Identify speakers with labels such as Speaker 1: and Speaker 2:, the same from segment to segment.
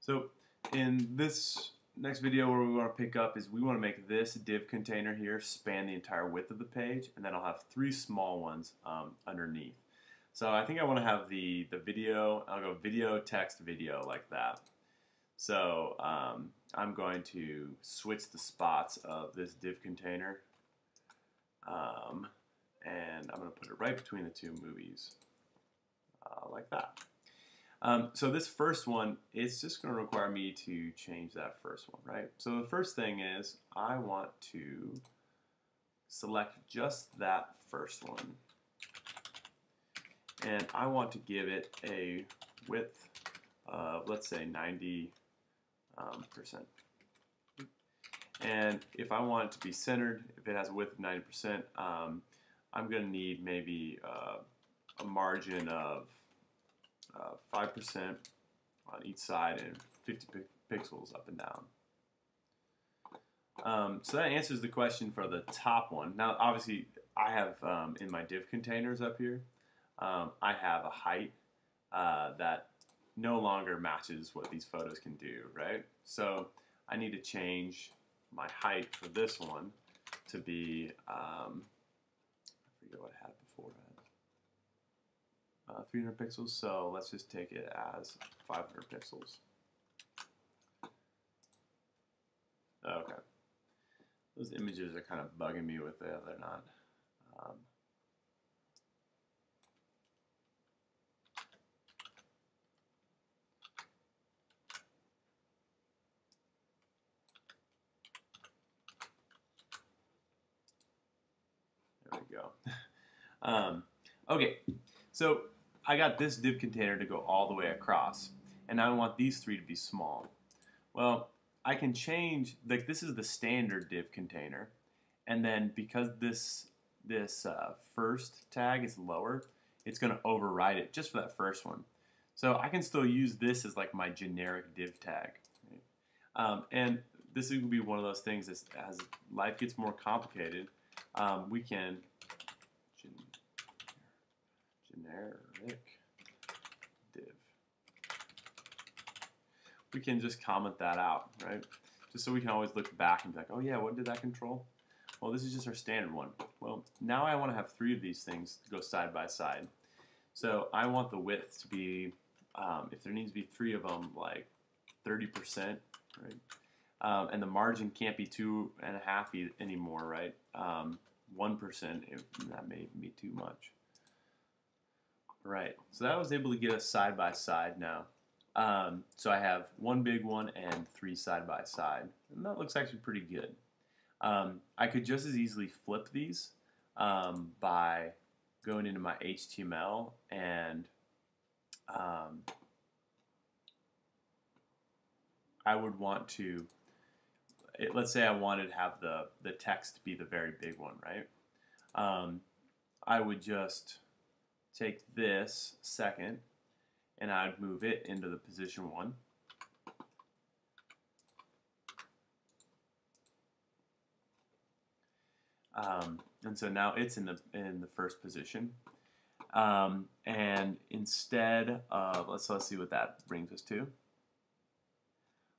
Speaker 1: So in this next video, where we want to pick up is we want to make this div container here span the entire width of the page, and then I'll have three small ones underneath. So I think I want to have the video, I'll go video, text, video like that. So I'm going to switch the spots of this div container, and I'm going to put it right between the two movies like that. So this first one, it's just going to require me to change that first one, right? So the first thing is I want to select just that first one, and I want to give it a width of, let's say, 90%. And if I want it to be centered, if it has a width of 90%, I'm going to need maybe a margin of 5% on each side and 50 pixels up and down. So that answers the question for the top one. Now, obviously, I have in my div containers up here, I have a height that no longer matches what these photos can do, right? So I need to change my height for this one to be, I forget what I had before. 300 pixels, so let's just take it as 500 pixels. Okay. Those images are kind of bugging me with it. They're not. There we go. Okay, so I got this div container to go all the way across, and I want these three to be small. Well, I can change, like this is the standard div container, and then because this first tag is lower, it's going to override it just for that first one. So I can still use this as like my generic div tag. Right? And this will be one of those things as life gets more complicated, we can generic div. We can just comment that out, right? Just so we can always look back and be like, oh yeah, what did that control? Well, this is just our standard one. Well, now I want to have three of these things to go side by side. So I want the width to be, if there needs to be three of them, like 30%, right? And the margin can't be 2.5 anymore, right? 1%, that may be too much. Right, so that was able to get us side by side now. So I have one big one and three side by side, and that looks actually pretty good. I could just as easily flip these by going into my HTML and I would want to, let's say I wanted to have the text be the very big one, right? I would just take this second and I'd move it into the position 1. And so now it's in the first position. And instead of, let's see what that brings us to.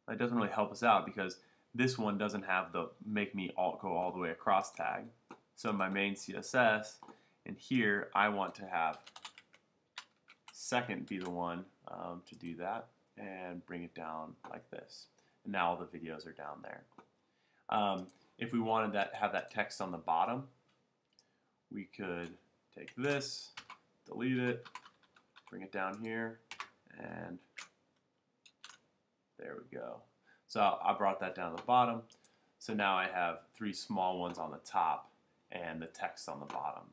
Speaker 1: That doesn't really help us out because this one doesn't have the make me go all the way across tag. So my main CSS, and here I want to have second be the one to do that and bring it down like this. And now all the videos are down there. If we wanted that have that text on the bottom, we could take this, delete it, bring it down here, and there we go. So I brought that down to the bottom. So now I have three small ones on the top and the text on the bottom.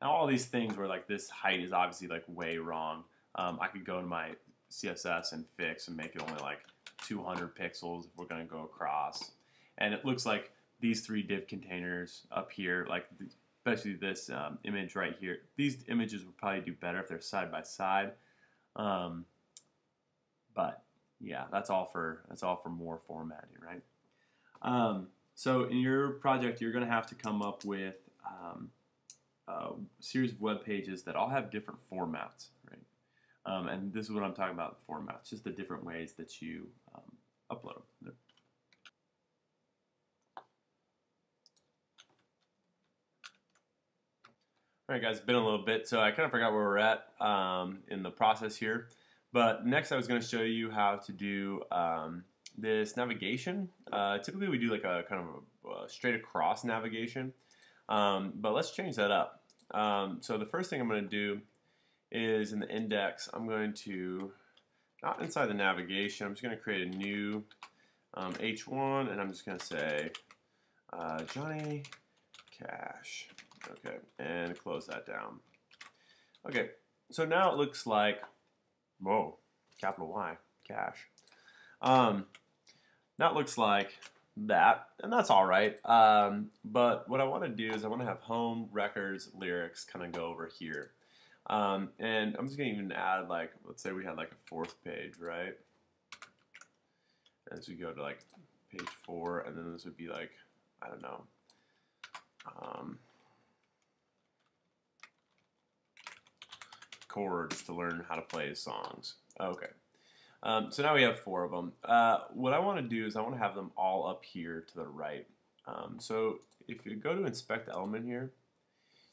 Speaker 1: Now all these things where like this height is obviously like way wrong. I could go to my CSS and fix and make it only like 200 pixels if we're going to go across. And it looks like these three div containers up here, like especially this image right here, these images would probably do better if they're side by side. But yeah, that's all for more formatting, right? So in your project, you're going to have to come up with a series of web pages that all have different formats, right? And this is what I'm talking about, the formats, just the different ways that you upload them. All right, guys, it's been a little bit, so I kind of forgot where we're at in the process here. But next I was going to show you how to do this navigation. Typically we do like a kind of a straight across navigation, but let's change that up. So the first thing I'm going to do is in the index, I'm going to, not inside the navigation, I'm just going to create a new H1, and I'm just going to say Johnny Cash. Okay, and close that down. Okay, so now it looks like, whoa, capital Y, Cash. Now it looks like that, and that's all right. But what I want to do is I want to have home, records, lyrics kind of go over here. And I'm just going to even add, like, let's say we had like a fourth page, right? As we go to like page 4, and then this would be like, I don't know, chords to learn how to play songs. Okay. So now we have 4 of them. What I want to do is I want to have them all up here to the right. So if you go to inspect element here,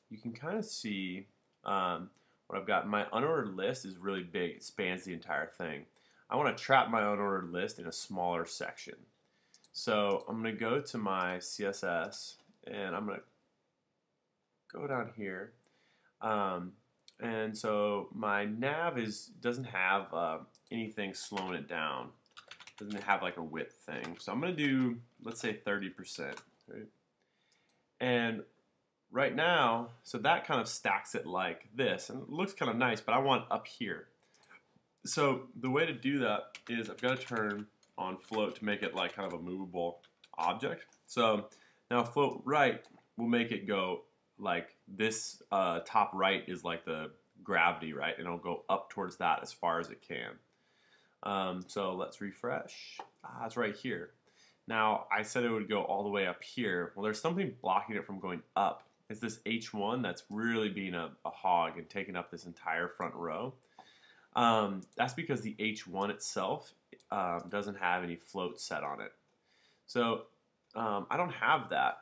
Speaker 1: you can kind of see what I've got. My unordered list is really big. It spans the entire thing. I want to trap my unordered list in a smaller section. So I'm going to go to my CSS, and I'm going to go down here. And so my nav doesn't have anything slowing it down. It doesn't have like a width thing. So I'm going to do, let's say 30%. Right? And right now, so that kind of stacks it like this. And it looks kind of nice, but I want up here. So the way to do that is I've got to turn on float to make it like kind of a movable object. So now float right will make it go like this top right is like the gravity, right? And it'll go up towards that as far as it can. So let's refresh. It's right here. Now I said it would go all the way up here. Well, there's something blocking it from going up. It's this H1 that's really being a hog and taking up this entire front row. That's because the H1 itself doesn't have any float set on it. So I don't have that.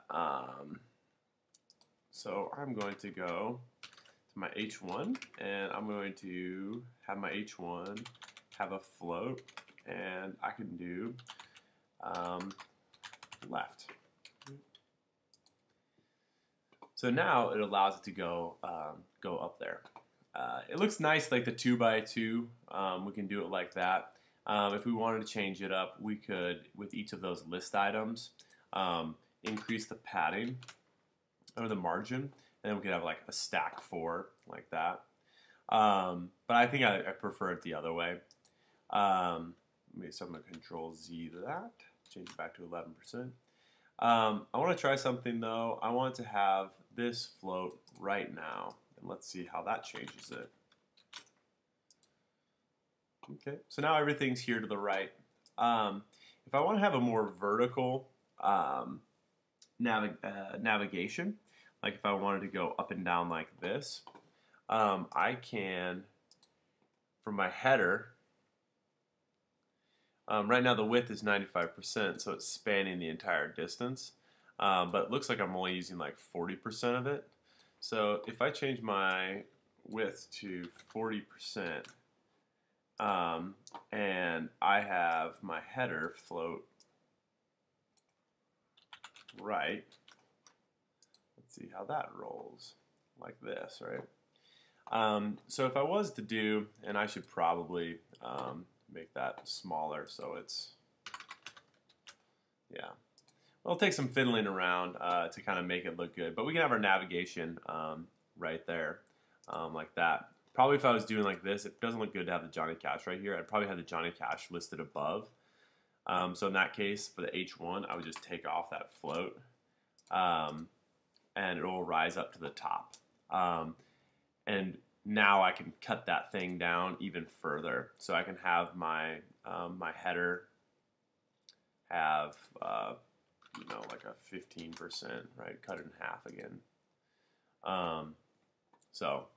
Speaker 1: So I'm going to go to my H1, and I'm going to have my H1 have a float, and I can do left. So now it allows it to go up there. It looks nice, like the 2x2. We can do it like that. If we wanted to change it up, we could, with each of those list items, increase the padding or the margin, and then we could have like a stack 4 like that. But I think I prefer it the other way. So I'm going to Control Z that, change it back to 11%. I want to try something though. I want to have this float right now, and let's see how that changes it. Okay, so now everything's here to the right. If I want to have a more vertical navigation, like if I wanted to go up and down like this, I can, from my header, right now the width is 95%, so it's spanning the entire distance, but it looks like I'm only using like 40% of it. So if I change my width to 40%, and I have my header float right, let's see how that rolls, like this, right? So if I was to do, and I should probably make that smaller so it's, yeah. Well, it'll take some fiddling around to kind of make it look good, but we can have our navigation right there, like that. Probably if I was doing like this, it doesn't look good to have the Johnny Cash right here. I'd probably have the Johnny Cash listed above. So in that case, for the H1, I would just take off that float, and it will rise up to the top. And now I can cut that thing down even further. So I can have my my header have you know, like a 15%, right? Cut it in half again. So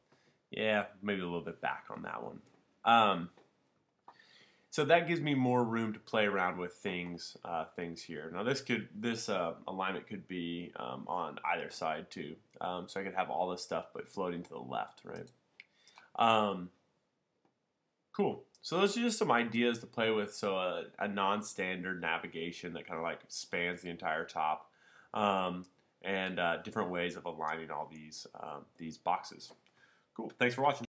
Speaker 1: yeah, maybe a little bit back on that one. So that gives me more room to play around with things here. Now this alignment could be on either side too. So I could have all this stuff but floating to the left, right? Cool. So those are just some ideas to play with. So a non-standard navigation that kind of like spans the entire top, and different ways of aligning all these boxes. Cool. Thanks for watching.